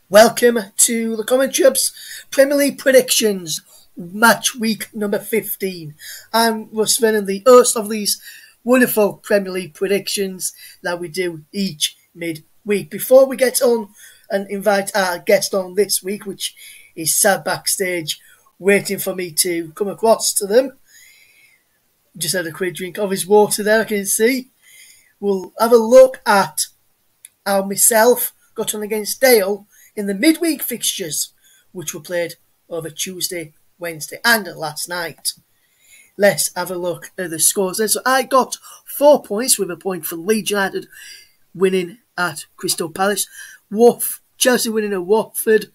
Welcome to the TCHub's Premier League predictions, match week number 15. I'm Russ Vernon, the host of these wonderful Premier League predictions that we do each midweek. Before we get on and invite our guest on this week, which is sat backstage waiting for me to come across to them, just had a quick drink of his water there, I can see. We'll have a look at how myself got on against Dale in the midweek fixtures, which were played over Tuesday, Wednesday and last night. Let's have a look at the scores then. So I got 4 points, with a point for Leeds United winning at Crystal Palace, Chelsea winning at Watford,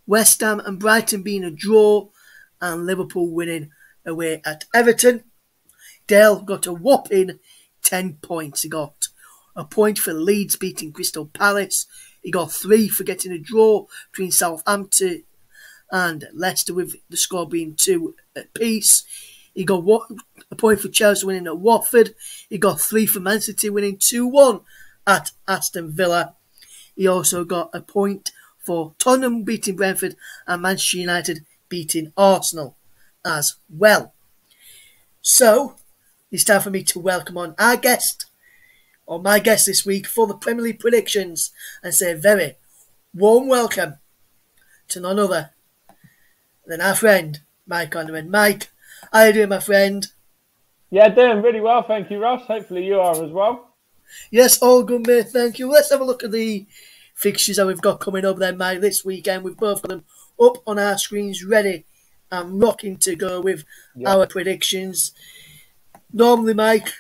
West Ham and Brighton being a draw, and Liverpool winning away at Everton. Dale got a whopping 10 points. He got a point for Leeds beating Crystal Palace. He got 3 for getting a draw between Southampton and Leicester, with the score being 2 apiece. He got a point for Chelsea winning at Watford. He got 3 for Man City winning 2-1 at Aston Villa. He also got a point for Tottenham beating Brentford and Manchester United beating Arsenal as well. So, it's time for me to welcome on our guest, or my guest this week, for the Premier League predictions, and say a very warm welcome to none other than our friend, Mike Harniman. Mike, how are you doing, my friend? Yeah, doing really well, thank you, Ross. Hopefully you are as well. Yes, all good, mate, thank you. Let's have a look at the fixtures that we've got coming up then, Mike, this weekend. We've both got them up on our screens, ready and rocking to go with our predictions. Normally, Mike,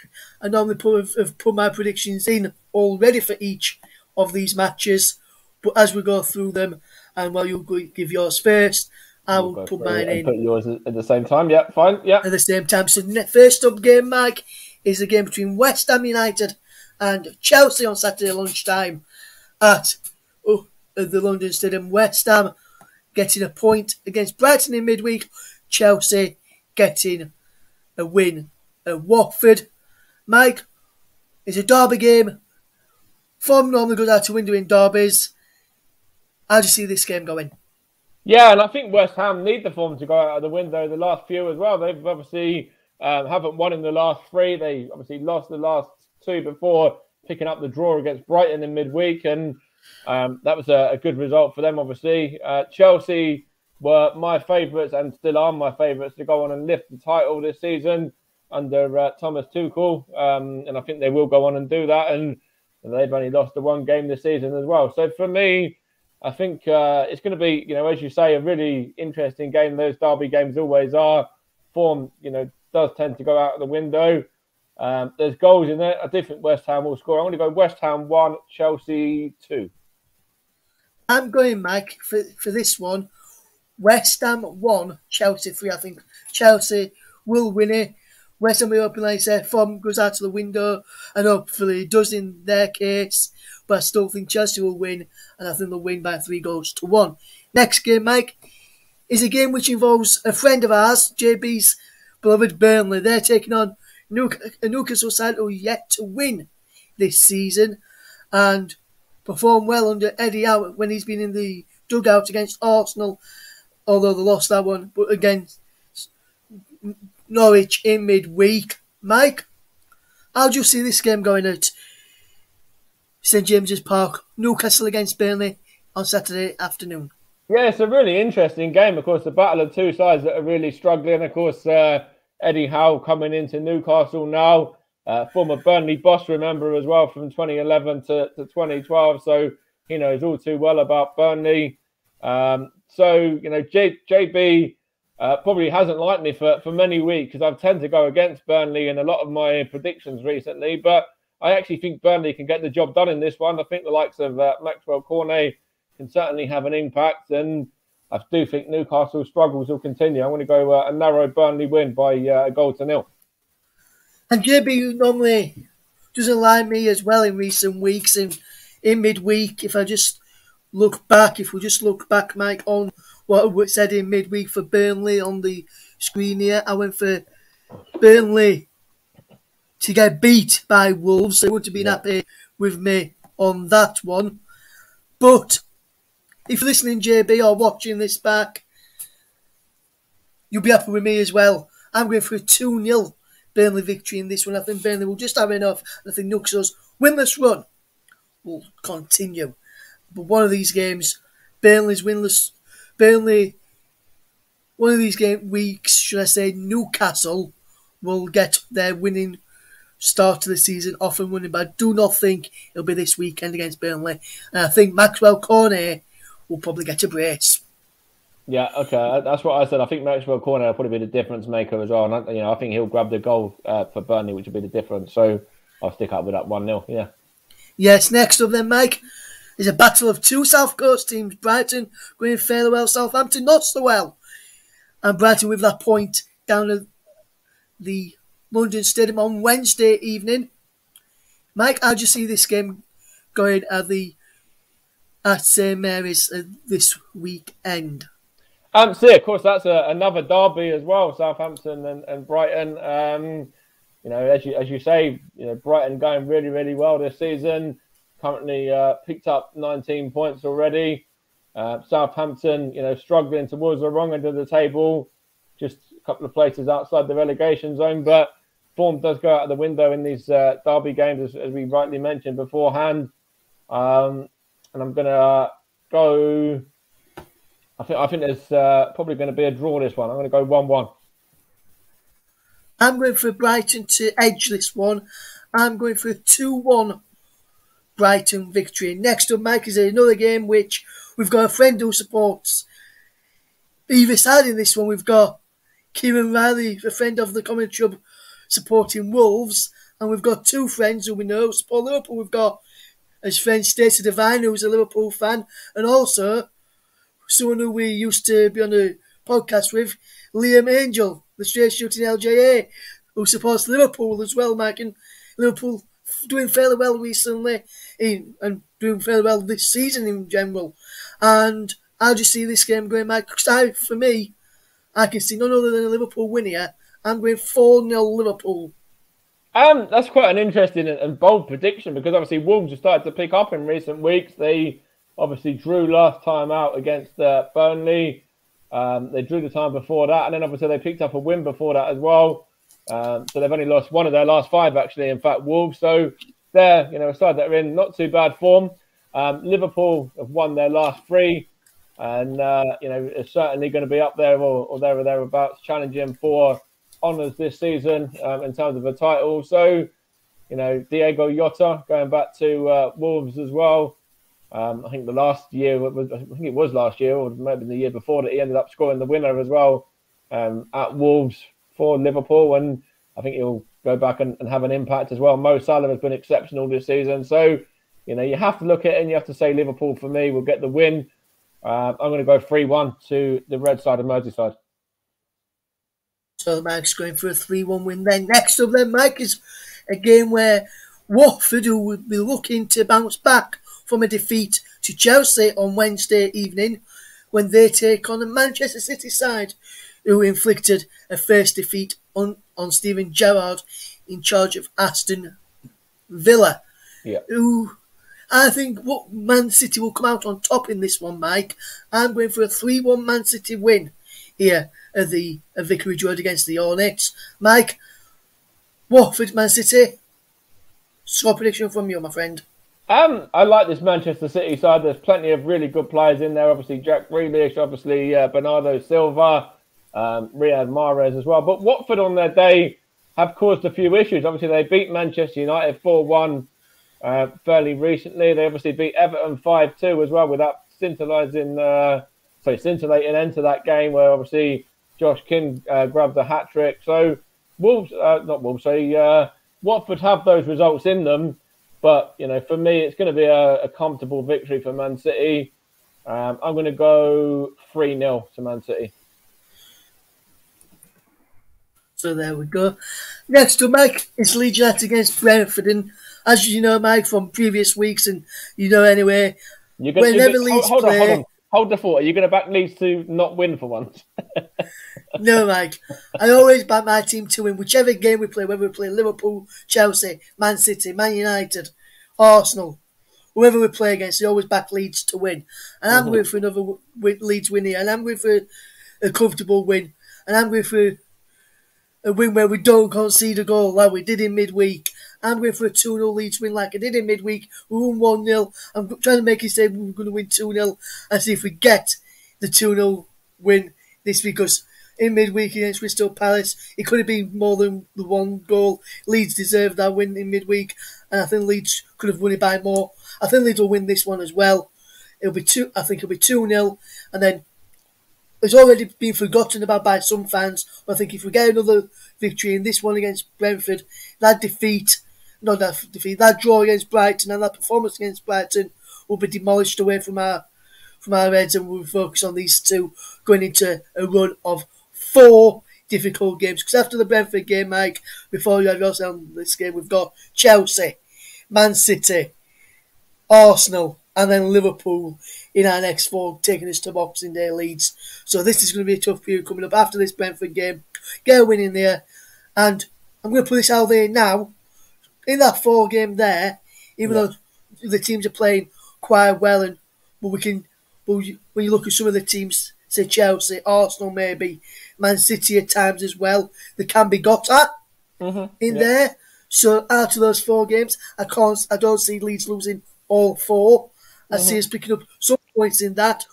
I normally put my predictions in already for each of these matches, but as we go through them, and while you give yours first, I will put mine in. Put yours at the same time. Yeah, fine. Yeah. At the same time. So the first up game, Mike, is the game between West Ham United and Chelsea on Saturday lunchtime at the London Stadium. West Ham getting a point against Brighton in midweek. Chelsea getting a win at Watford. Mike, it's a derby game. Form normally goes out the window in derbies. How do you see this game going? Yeah, and I think West Ham need the form to go out of the window the last few as well. They've obviously haven't won in the last 3. They obviously lost the last 2 before picking up the draw against Brighton in midweek, and that was a good result for them, obviously. Chelsea were my favourites and still are my favourites to go on and lift the title this season under Thomas Tuchel, and I think they will go on and do that, and they've only lost the 1 game this season as well. So for me, I think it's going to be, as you say, a really interesting game. Those derby games always are. Form, does tend to go out of the window. There's goals in there. I do think West Ham will score. I'm going to go West Ham 1, Chelsea 2. I'm going, Mike, for this one. West Ham 1, Chelsea 3. I think Chelsea will win it. West Ham will open, like I said, form goes out of the window, and hopefully it does in their case. But I still think Chelsea will win, and I think they'll win by 3-1. Next game, Mike, is a game which involves a friend of ours, JB's beloved Burnley. They're taking on a Newcastle side who are yet to win this season and perform well under Eddie Howe when he's been in the dugout against Arsenal, although they lost that one, but against Norwich in midweek. Mike, how do you see this game going at St James's Park? Newcastle against Burnley on Saturday afternoon. Yeah, it's a really interesting game. Of course, the battle of 2 sides that are really struggling. Of course, Eddie Howe coming into Newcastle now, former Burnley boss, remember, as well, from 2011 to 2012. So he knows all too well about Burnley. JB probably hasn't liked me for many weeks because I've tended to go against Burnley in a lot of my predictions recently. But I actually think Burnley can get the job done in this one. I think the likes of Maxwell Cornet can certainly have an impact. And I do think Newcastle's struggles will continue. I'm going to go a narrow Burnley win by a 1-0. And JB normally doesn't like me as well in recent weeks. In midweek, if we just look back, Mike, on what was said in midweek for Burnley on the screen here, I went for Burnley to get beat by Wolves. They wouldn't have been happy with me on that one. But if you're listening, JB, or watching this back, you'll be happy with me as well. I'm going for a 2-0 Burnley victory in this one. I think Burnley will just have enough. I think Newcastle's winless run will continue. But one of these games, Burnley's winless. Burnley, one of these weeks, should I say, Newcastle will get their winning start to the season off and running. But I do not think it'll be this weekend against Burnley. And I think Maxwell Cornet will probably get a brace. Yeah, okay, that's what I said. I think Maxwell Cornet will probably be the difference maker as well. And I think he'll grab the goal for Burnley, which will be the difference. So I'll stick up with that 1-0. Yeah. Yes. Next up, then, Mike, is a battle of two South Coast teams: Brighton going fairly well, Southampton not so well, and Brighton with that point down at the London Stadium on Wednesday evening. Mike, how do you see this game going at St Mary's this weekend? So of course that's another derby as well, Southampton and Brighton. As you say, Brighton going really, really well this season. Currently picked up 19 points already. Southampton, struggling towards the wrong end of the table, just a couple of places outside the relegation zone. But form does go out of the window in these derby games, as we rightly mentioned beforehand. And I'm going to go. I think there's probably going to be a draw this one. I'm going to go 1-1. I'm going for Brighton to edge this one. I'm going for a 2-1 Brighton victory. Next up, Mike, is another game which we've got a friend who supports either side in this one. We've got Kieran Riley, a friend of the TCHub, supporting Wolves, and we've got two friends who we know support Liverpool. We've got his friend Stacey Devine, who's a Liverpool fan, and also someone who we used to be on the podcast with, Liam Angel, the straight shooting LJA, who supports Liverpool as well, Mike. And Liverpool doing fairly well recently and doing fairly well this season in general. And how do you see this game going, Mike? Because for me, I can see none other than a Liverpool win here. I'm going 4-0 Liverpool. That's quite an interesting and bold prediction, because obviously Wolves have started to pick up in recent weeks. They obviously drew last time out against Burnley. They drew the time before that, and then obviously they picked up a win before that as well. So they've only lost one of their last five, actually, in fact, Wolves. So they're, a side that are in not too bad form. Liverpool have won their last three, and, it's certainly going to be up there or there or thereabouts, challenging for honours this season in terms of a title. So, Diego Jota going back to Wolves as well. I think it was last year, or maybe the year before, that he ended up scoring the winner as well at Wolves for Liverpool, and I think he'll go back and have an impact as well. Mo Salah has been exceptional this season, so you have to look at it and you have to say Liverpool for me will get the win. I'm going to go 3-1 to the red side of Merseyside. So Mike's going for a 3-1 win then. Next up then, Mike, is a game where Watford, who would be looking to bounce back from a defeat to Chelsea on Wednesday evening, when they take on the Manchester City side, who inflicted a first defeat on Steven Gerrard in charge of Aston Villa. Yeah. Who I think Man City will come out on top in this one, Mike. I'm going for a 3-1 Man City win here at the Vicarage Road against the Hornets. Mike, Watford, Man City, score prediction from you, my friend. I like this Manchester City side. There's plenty of really good players in there. Obviously, Jack Grealish, obviously Bernardo Silva, Riyad Mahrez as well. But Watford on their day have caused a few issues. Obviously, they beat Manchester United 4-1 fairly recently. They obviously beat Everton 5-2 as well, with that scintillating end to that game, where obviously Josh King grabbed a hat-trick. So Watford have those results in them. But, for me, it's going to be a comfortable victory for Man City. I'm going to go 3-0 to Man City. So there we go. Next up, Mike, it's Leeds United against Brentford. And as you know, Mike, from previous weeks, and anyway, Leeds play... Hold the thought. Are you going to back Leeds to not win for once? No, Mike. I always back my team to win whichever game we play, whether we play Liverpool, Chelsea, Man City, Man United, Arsenal, whoever we play against, they always back Leeds to win. And I'm going for another Leeds win here. And I'm going for a comfortable win. And I'm going for a win where we don't concede a goal like we did in midweek. I'm going for a 2-0 Leeds win like I did in midweek. We won 1-0. I'm trying to make it say we're going to win 2-0 and see if we get the 2-0 win this week, because in midweek against Crystal Palace, it could have been more than the one goal. Leeds deserved that win in midweek, and I think Leeds could have won it by more. I think Leeds will win this one as well. I think it'll be 2-0, and then it's already been forgotten about by some fans. But I think if we get another victory in this one against Brentford, that draw against Brighton and that performance against Brighton will be demolished away from our heads, and we'll focus on these two going into a run of 4 difficult games. Because after the Brentford game, Mike, before you have yours on this game, we've got Chelsea, Man City, Arsenal, and then Liverpool in our next 4, taking us to Boxing Day Leeds. So this is going to be a tough period coming up after this Brentford game. Get a win in there, and I'm going to put this out there now. In that 4 game there, even though the teams are playing quite well, when you look at some of the teams, say Chelsea, Arsenal maybe, Man City at times as well, they can be got at in there. So out of those 4 games, I don't see Leeds losing all 4. I see us picking up some points in that.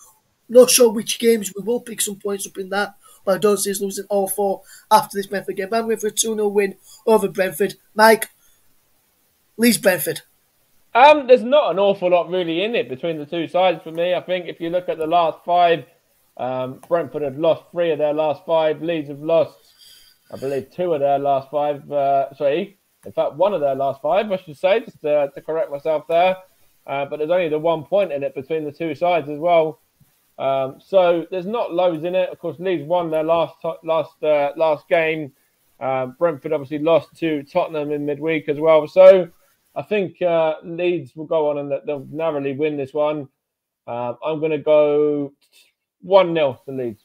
Not sure which games we will pick some points up in that, but I don't see us losing all 4 after this Brentford game. But I'm going for a 2-0 win over Brentford. Mike, Leeds Brentford. There's not an awful lot really in it between the two sides for me. I think if you look at the last 5, Brentford have lost 3 of their last 5. Leeds have lost, I believe, 2 of their last 5. In fact, 1 of their last 5, I should say, just to correct myself there. But there's only the 1 point in it between the two sides as well. So there's not loads in it. Of course, Leeds won their last game. Brentford obviously lost to Tottenham in midweek as well. So I think Leeds will go on and they'll narrowly win this one. I'm going to go 1-0 to Leeds.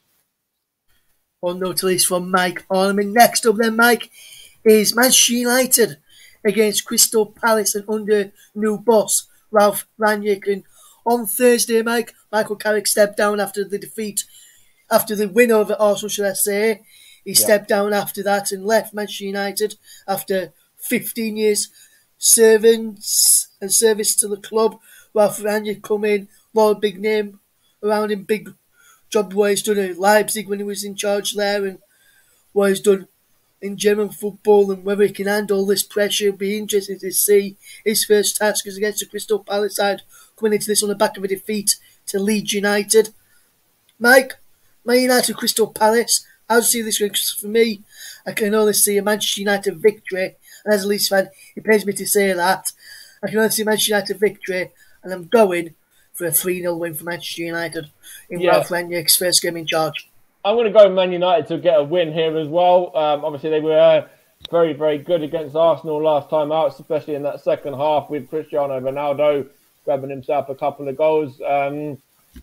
1-0 to Leeds from Mike Harniman. Next up then, Mike, is Manchester United against Crystal Palace and under new boss Ralph Rangnick. And on Thursday, Michael Carrick stepped down after the win over Arsenal, should I say. He stepped down after that and left Manchester United after 15 years service to the club. Ralph Rangnick come in, a lot of big name around him, big job what he's done at Leipzig when he was in charge there, and what he's done in German football, and whether he can handle this pressure. It'll be interesting to see. His first task is against the Crystal Palace side, coming into this on the back of a defeat to Leeds United. Mike, Man United Crystal Palace, how do you see this one? Because for me, I can only see a Manchester United victory, and as a Leeds fan, it pains me to say that. I can only see a Manchester United victory, and I'm going for a 3-0 win for Manchester United in Ralph Rangnick's first game in charge. I'm going to go Man United to get a win here as well. Obviously, they were very, very good against Arsenal last time out, especially in that second half with Cristiano Ronaldo grabbing himself a couple of goals.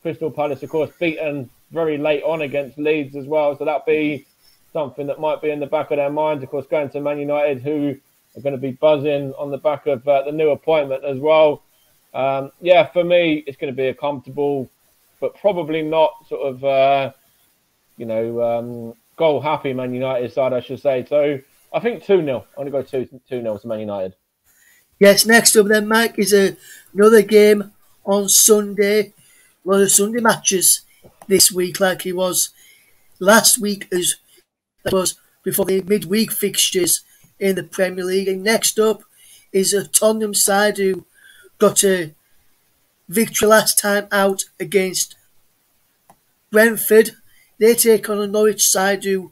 Crystal Palace, of course, beaten very late on against Leeds as well. So that'll be something that might be in the back of their minds. Of course, going to Man United, who are going to be buzzing on the back of the new appointment as well. For me, it's going to be a comfortable, but probably not sort of, goal-happy Man United side, I should say. So I think 2-0. I'm going to go 2-0 to Man United. Yes, next up then, Mike, is another game on Sunday. A lot of Sunday matches this week, like it was last week, as it was before the midweek fixtures in the Premier League. And next up is a Tottenham side who got a victory last time out against Brentford. They take on a Norwich side who,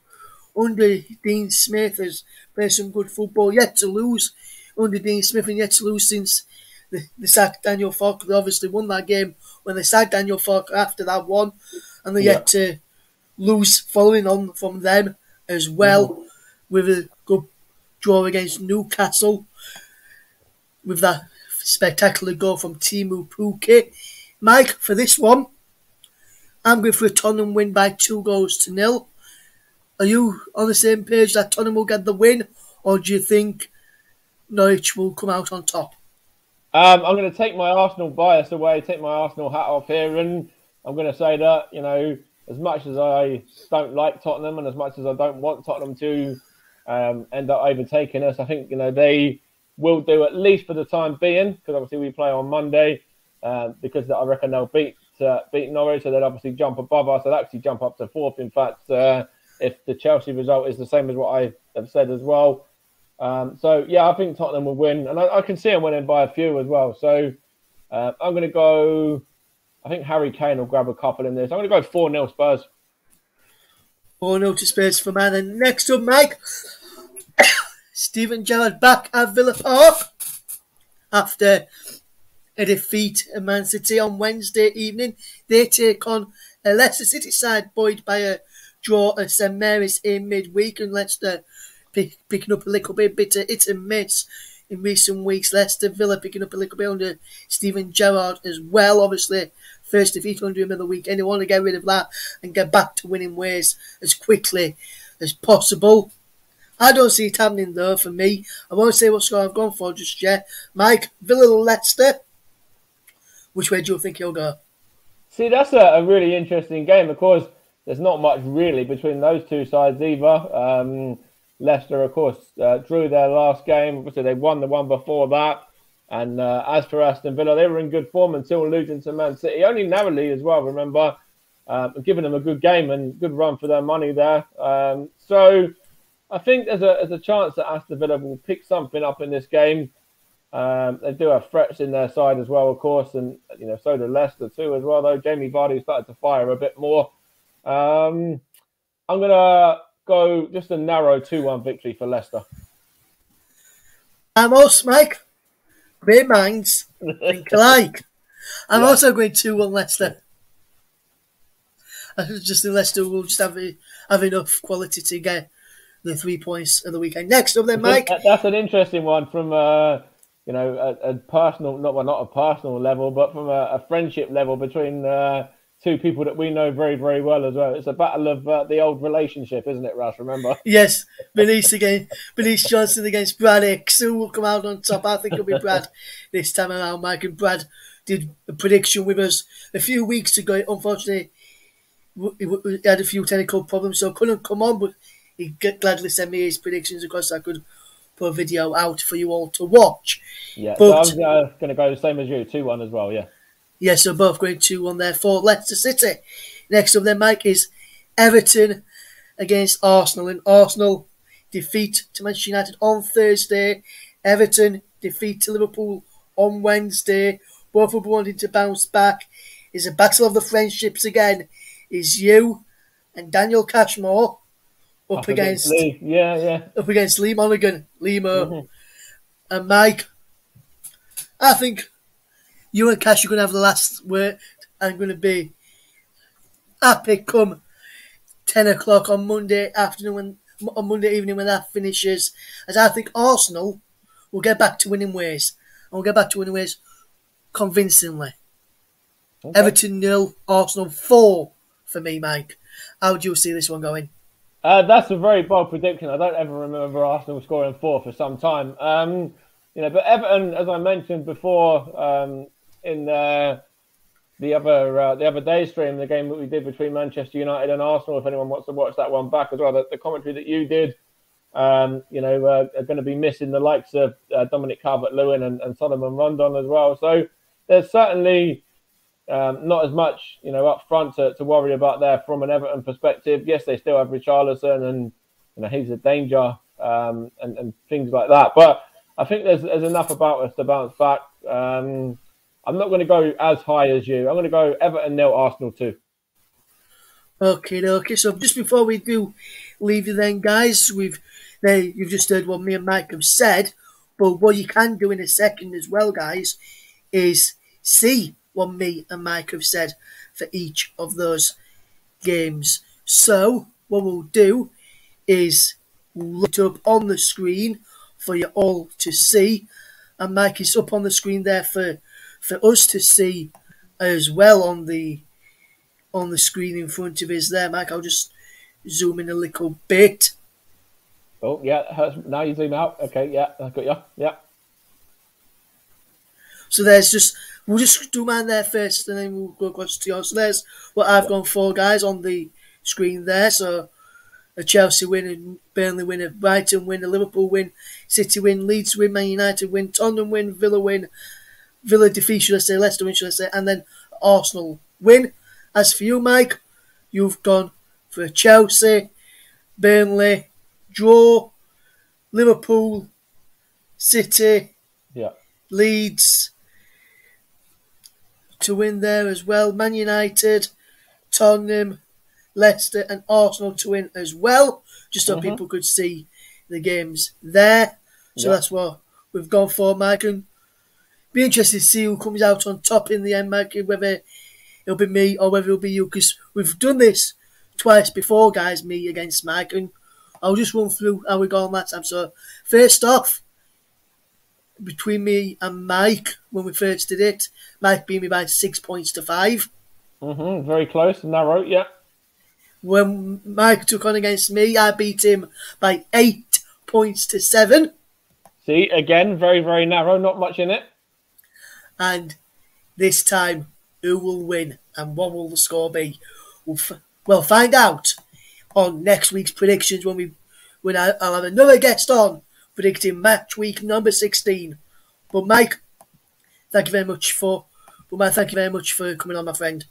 under Dean Smith, has played some good football, yet to lose under Dean Smith, and yet to lose since they sacked Daniel Farke. They obviously won that game when they sacked Daniel Farke after that one, and they yet to lose following on from them as well, with a good draw against Newcastle with that spectacular goal from Timu Pukki. Mike, for this one, I'm going for a Tottenham win by 2-0. Are you on the same page that Tottenham will get the win, or do you think Norwich will come out on top? I'm going to take my Arsenal bias away, take my Arsenal hat off here, and I'm going to say that, as much as I don't like Tottenham and as much as I don't want Tottenham to end up overtaking us, I think, they will do, at least for the time being, because obviously we play on Monday, because I reckon they'll beat Norwich, so they'll obviously jump above us. They'll actually jump up to fourth, in fact, if the Chelsea result is the same as what I have said as well. So, yeah, I think Tottenham will win, and I can see them winning by a few as well. So I'm going to go, I think Harry Kane will grab a couple in this. I'm going to go 4-0 Spurs. 4-0 to Spurs for man. And next up, Mike, Steven Gerrard back at Villa Park after a defeat at Man City on Wednesday evening. They take on a Leicester City side buoyed by a draw at St Mary's in midweek, and Leicester picking up a little bit of hit and miss in recent weeks. Leicester, Villa picking up a little bit under Steven Gerrard as well. Obviously, first defeat under him of the weekend. They want to get rid of that and get back to winning ways as quickly as possible. I don't see it happening though for me. I won't say what score I've gone for just yet. Mike, Villa Leicester. Which way do you think he'll go? See, that's a really interesting game. Of course, there's not much really between those two sides either. Leicester, of course, drew their last game. Obviously, they won the one before that. And as for Aston Villa, they were in good form until losing to Man City. Only narrowly as well, remember. Giving them a good game and good run for their money there. So I think there's a chance that Aston Villa will pick something up in this game. They do have threats in their side as well, of course. And, so do Leicester too as well, though. Jamie Vardy started to fire a bit more. I'm going to go just a narrow 2-1 victory for Leicester. I'm also, Mike. Great minds think alike. I'm also going 2-1 Leicester. I just think Leicester will just have enough quality to get the 3 points of the weekend. Next up then, Mike. That's an interesting one from a personal, not a personal level, but from a friendship level between two people that we know very, very well as well. It's a battle of the old relationship, isn't it, Russ? Remember? Yes, Benice Johnson against Brad Hicks. Who will come out on top? I think it'll be Brad this time around, Mike. And Brad did a prediction with us a few weeks ago. Unfortunately, he had a few technical problems, so couldn't come on, but he gladly sent me his predictions across so I could put a video out for you all to watch. Yeah, but so I'm going to go the same as you, 2-1 as well, yeah. Yeah, so both going 2-1 there for Leicester City. Next up then, Mike, is Everton against Arsenal. And Arsenal defeat to Manchester United on Thursday. Everton defeat to Liverpool on Wednesday. Both will be wanting to bounce back. It's a battle of the friendships again. Is you and Daniel Cashmore up against Lee. Up against Lee Monaghan, Limo, and Mike. I think you and Cash are going to have the last word and going to be happy come 10 o'clock on Monday afternoon, on Monday evening when that finishes. As I think Arsenal will get back to winning ways. And we'll get back to winning ways convincingly. Okay. Everton 0, Arsenal 4 for me, Mike. How do you see this one going? That's a very bold prediction. I don't ever remember Arsenal scoring 4 for some time. But Everton, as I mentioned before, in the other day stream, the game that we did between Manchester United and Arsenal, if anyone wants to watch that one back as well, the commentary that you did, are going to be missing the likes of Dominic Calvert-Lewin and Solomon Rondon as well. So there's certainly not as much, up front to worry about there from an Everton perspective. Yes, they still have Richarlison and he's a danger and things like that. But I think there's enough about us to bounce back. I'm not going to go as high as you. I'm going to go Everton 0, Arsenal 2. Okay. So just before we do leave you then, guys, you've just heard what me and Mike have said. But what you can do in a second as well, guys, is see what me and Mike have said for each of those games. So what we'll do is look up on the screen for you all to see. And Mike is up on the screen there for us to see as well on the screen in front of us there. Mike, I'll just zoom in a little bit. Oh, yeah. Now you zoom out. Okay, yeah, I've got you. Yeah. So we'll just do mine there first, and then we'll go across to yours. So there's what I've gone for, guys, on the screen there. So a Chelsea win, a Burnley win, a Brighton win, a Liverpool win, City win, Leeds win, Man United win, Tottenham win, Villa defeat, should I say, Leicester win, should I say, and then Arsenal win. As for you, Mike, you've gone for Chelsea, Burnley, draw, Liverpool, City, Leeds to win there as well, Man United, Tottenham, Leicester and Arsenal to win as well, just so people could see the games there. So that's what we've gone for, Mike. And be interested to see who comes out on top in the end, Mike, whether it'll be me or whether it'll be you, because we've done this twice before, guys, me against Mike, and I'll just run through how we got on that time. So first off, between me and Mike, when we first did it, Mike beat me by 6 points to 5. Very close and narrow, When Mike took on against me, I beat him by 8 points to 7. See, again, very, very narrow, not much in it. And this time, who will win and what will the score be? We'll find out on next week's predictions when I'll have another guest on predicting match week number 16. But Mike, thank you very much for coming on, my friend.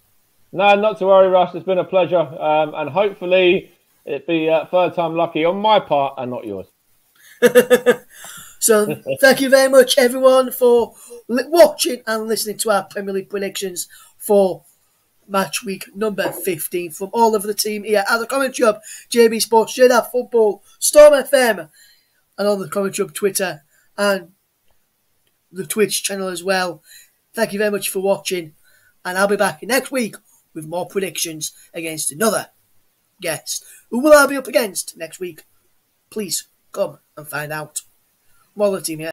No, not to worry, Russ. It's been a pleasure. And hopefully it'll be third time lucky on my part and not yours. So thank you very much, everyone, for watching and listening to our Premier League predictions for match week number 15 from all of the team here at the Commentary Hub, JB Sports, JDAF Football, Storm FM, and on the Commentary Hub Twitter and the Twitch channel as well. Thank you very much for watching, and I'll be back next week with more predictions against another guest. Who will I be up against next week? Please come and find out. More of the team here.